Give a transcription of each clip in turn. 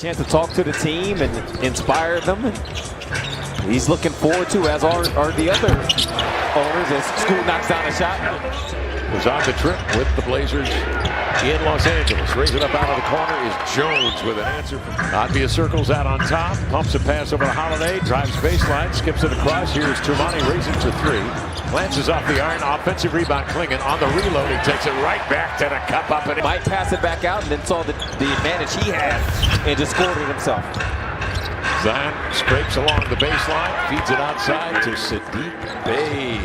Chance to talk to the team and inspire them. And he's looking forward to, as are the other owners, as Scoot knocks down a shot. Was on the trip with the Blazers in Los Angeles. Raise it up out of the corner is Jones with an answer. Avdija circles out on top, pumps a pass over to Holiday, drives baseline, skips it across. Here's Toumani raising to three. Glances off the iron, offensive rebound. Klingon on the reload. He takes it right back to the cup up and might pass it back out, and then saw the advantage he had and just scored it himself. Zion scrapes along the baseline, feeds it outside to Saddiq Bey.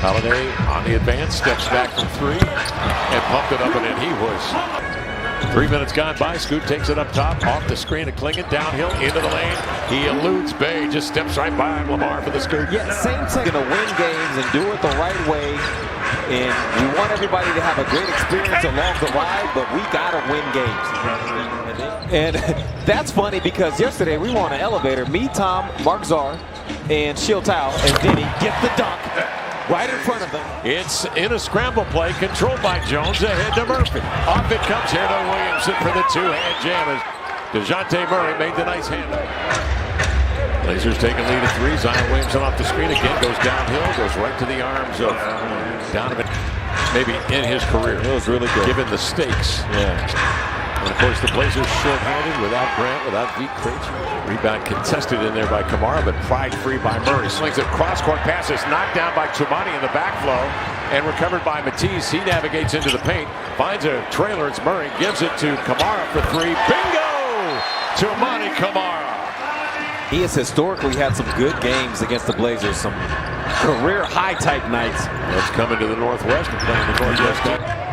Holiday on the advance, steps back from three, and pumped it up and in. He was 3 minutes gone by. Scoot takes it up top, off the screen of Klingon, downhill into the lane. He eludes Bey, just steps right by him. Lamar for the Scoot. Yeah, same thing. Gonna win games and do it the right way. And we want everybody to have a great experience along the ride, but we gotta win games. And that's funny because yesterday we were on an elevator. Me, Tom, Mark Czar, and Shil Tao, and Deni get the dunk right in front of them. It's in a scramble play, controlled by Jones, ahead to Murphy. Off it comes here to Williamson for the two-hand jam as DeJounte Murray made the nice handoff. Blazers take a lead at three. Zion Williamson off the screen again, goes downhill, goes right to the arms of Donovan. Maybe in his career. It was really good. Given the stakes. Yeah. And of course the Blazers short-handed without Grant, without Vik Krejci. Rebound contested in there by Camara, but pried free by Murray. Slings it cross-court passes, knocked down by Toumani in the backflow, and recovered by Matisse. He navigates into the paint, finds a trailer. It's Murray, gives it to Camara for three. Bingo! Toumani Camara. He has historically had some good games against the Blazers, some career high type nights. Let's come into the Northwest and playing the Northwest.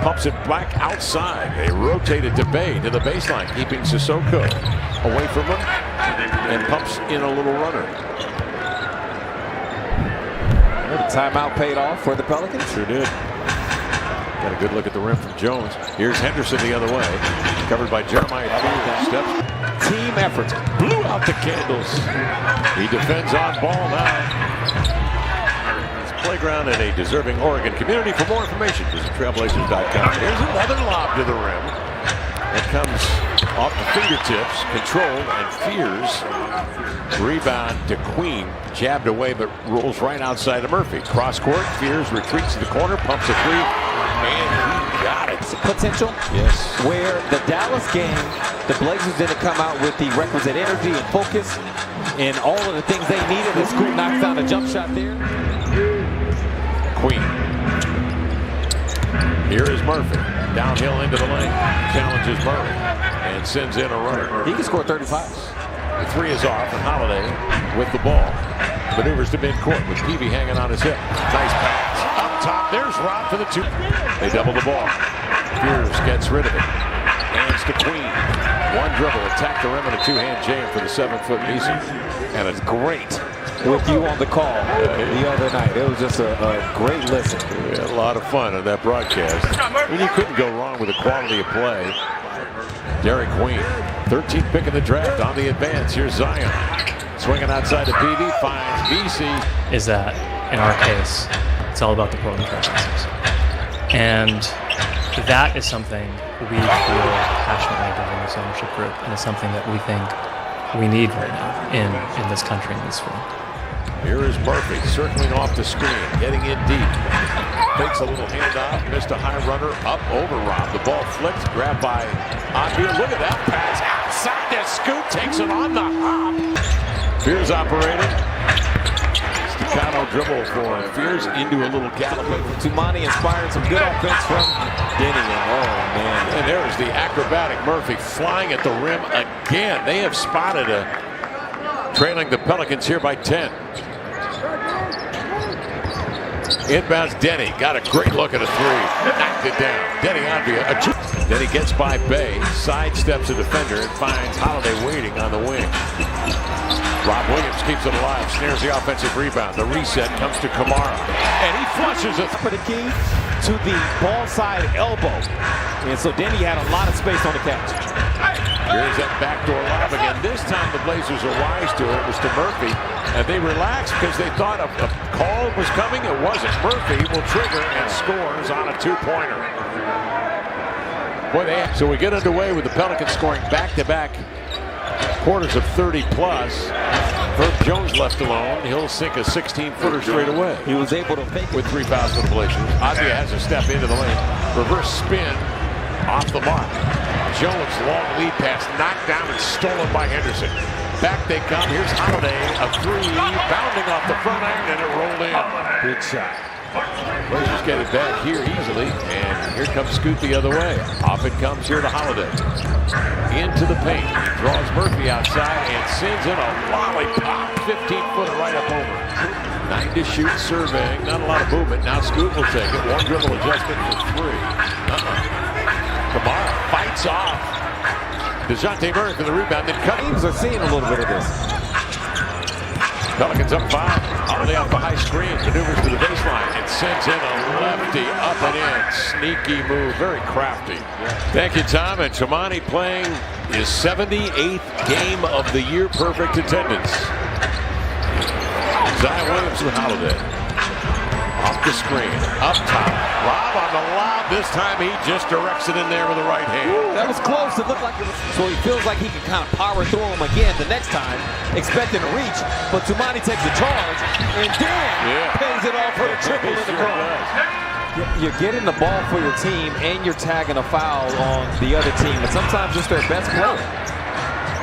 Pumps it back outside. They rotated to Bey to the baseline, keeping Sissoko away from him, and pumps in a little runner. Well, the timeout paid off for the Pelicans. Sure did. Got a good look at the rim from Jones. Here's Henderson the other way, covered by Jeremiah. Steps. Team effort. Blew out the candles. He defends on ball now. Playground in a deserving Oregon community. For more information, visit trailblazers.com. Here's another lob to the rim. It comes off the fingertips, controlled, and Fears. Rebound to Queen. Jabbed away, but rolls right outside of Murphy. Cross court, Fears retreats to the corner, pumps a three, and he got it. Potential. Yes. Where the Dallas game, the Blazers didn't come out with the requisite energy and focus and all of the things they needed. The Scoot knocks down a jump shot there. Queen. Here is Murphy. Downhill into the lane. Challenges Murray. And sends in a runner. He can score 35. The three is off, and Holiday with the ball. Maneuvers to midcourt with Peavy hanging on his hip. Nice pass. Up top, there's Rob for the two. They double the ball. Fears gets rid of it. Hands to Queen. One dribble, attack the rim, and a two-hand jam for the 7-foot Mason. And it's great. With you on the call the other night. It was just a great listen. We had a lot of fun on that broadcast. And you couldn't go wrong with the quality of play. Derek Queen, 13th pick in the draft on the advance. Here's Zion. Swinging outside to PV, finds BC. Is that, in our case, it's all about the Portland Trailblazers. And that is something we feel passionately about in this ownership group. And it's something that we think we need right now in this country in this sport. Here is Murphy circling off the screen, getting in deep. Takes a little handoff, missed a high runner, up over Rob. The ball flipped, grabbed by Avdija. Look at that pass outside the Scoot, takes it on the hop. Fears operating. Staccato dribble for Fears into a little gallop. Toumani inspired some good offense from Deni. Oh, man. And there's the acrobatic Murphy flying at the rim again. They have spotted trailing the Pelicans here by 10. Inbounds Deni. Got a great look at a three. Knocked it down. Deni Avdija. Deni gets by Bey. Sidesteps a defender and finds Holiday waiting on the wing. Rob Williams keeps it alive. Snares the offensive rebound. The reset comes to Camara. And he flushes it. For the key to the ball side elbow. And so Deni had a lot of space on the catch. Here's that backdoor lob again. This time the Blazers are wise to it. It was to Murphy. And they relaxed because they thought a call was coming. It wasn't. Murphy will trigger and scores on a two-pointer. So we get underway with the Pelicans scoring back-to-back quarters of 30-plus. Herb Jones left alone. He'll sink a 16-footer straight away. He was able to fake with 3 fouls for the Blazers. Avdija has a step into the lane. Reverse spin off the mark. Jones, long lead pass, knocked down and stolen by Henderson. Back they come. Here's Holiday, a 3, bounding off the front iron, and it rolled in. Big shot. Blazers get it back here easily, and here comes Scoot the other way. Off it comes here to Holiday. Into the paint. Draws Murphy outside and sends in a lollipop. 15-footer right up over. 9 to shoot, surveying. Not a lot of movement. Now Scoot will take it. 1 dribble adjustment for 3. Camara fights off. DeJounte Murray for the rebound. Then Teams are seeing a little bit of this. Pelicans up 5. Holiday off the high screen. Maneuvers to the baseline and sends in a lefty up and in. Sneaky move. Very crafty. Thank you, Tom. And Toumani playing his 78th game of the year. Perfect attendance. Zion Williams with Holiday. Off the screen. Up top. Rob on the lob. This time he just directs it in there with the right hand. Ooh, that was close. It looked like it was. So he feels like he can kind of power through him again the next time, expecting to reach. But Toumani takes the charge and then pays it off for the triple in the corner. You're getting the ball for your team and you're tagging a foul on the other team. And sometimes it's their best player.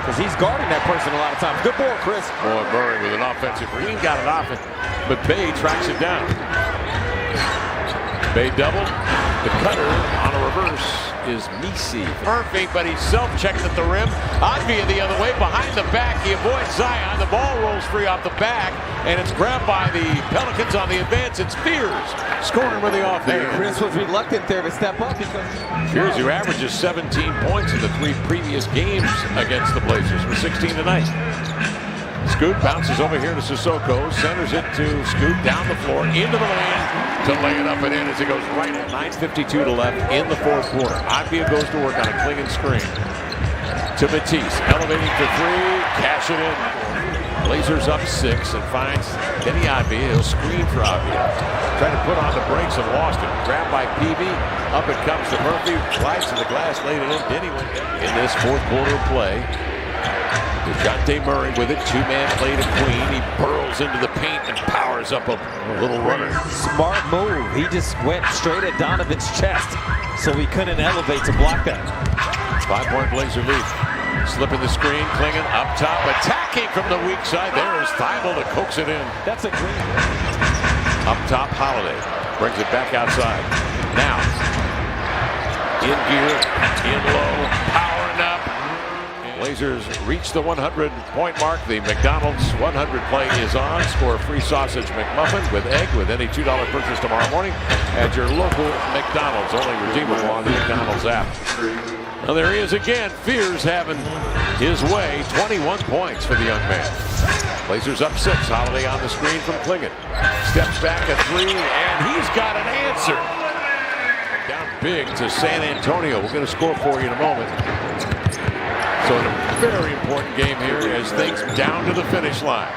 Because he's guarding that person a lot of times. Good ball, Chris. Boy, Murray with an offensive. He ain't got an offense, but Bay tracks it down. Bay double. The cutter on a reverse is Misi. Murphy, but he's self-checked at the rim. Avdija the other way, behind the back. He avoids Zion. The ball rolls free off the back, and it's grabbed by the Pelicans on the advance. It's Fears scoring with the offense. Chris was reluctant there to step up because Fears, who averages 17 points in the 3 previous games against the Blazers, with 16 tonight. Scoot bounces over here to Sissoko, centers it to Scoot down the floor, into the lane to lay it up and in as it goes right in. 9:52 to left in the 4th quarter. Avdija goes to work on a clinging screen. To Matisse, elevating for 3, cash it in. Blazers up 6 and finds Deni Avdija. He'll screen for Avdija. Trying to put on the brakes and lost it. Grabbed by Peavy. Up it comes to Murphy. Slides to the glass, laid it in. Deni went in this 4th quarter of play. DeJounte Murray with it, 2-man play to Queen. He burrows into the paint and powers up a little runner. Smart move. He just went straight at Donovan's chest, so he couldn't elevate to block that. 5-point Blazer lead. Slipping the screen, clinging up top, attacking from the weak side. There is Thybulle to coax it in. That's a great. Up top, Holiday brings it back outside. Now, in gear, in low, powering up. Blazers reach the 100-point mark. The McDonald's 100 play is on. Score a free sausage McMuffin with egg with any $2 purchase tomorrow morning at your local McDonald's. Only redeemable on the McDonald's app. Well, there he is again. Fears having his way. 21 points for the young man. Blazers up 6. Holiday on the screen from Clingan. Steps back a 3, and he's got an answer. Down big to San Antonio. We're going to score for you in a moment. So a very important game here as things down to the finish line.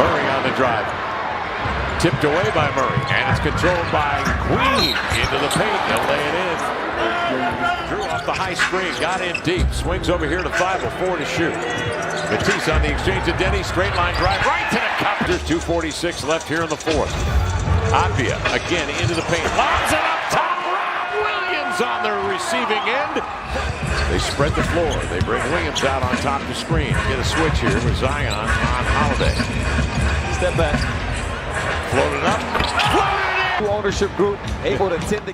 Murray on the drive. Tipped away by Murray, and it's controlled by Queen into the paint. They'll lay it in. Jrue off the high screen, got in deep. Swings over here to Thybulle, 4 to shoot. Matisse on the exchange to Deni. Straight line drive right to the cup. There's 2:46 left here in the 4th. Avdija again into the paint. Lobs it up top. Rob Williams on the receiving end. They spread the floor. They bring Williams out on top of the screen. Get a switch here with Zion on Holiday. Step back. Floated up. Floated in. Ownership group able to tend to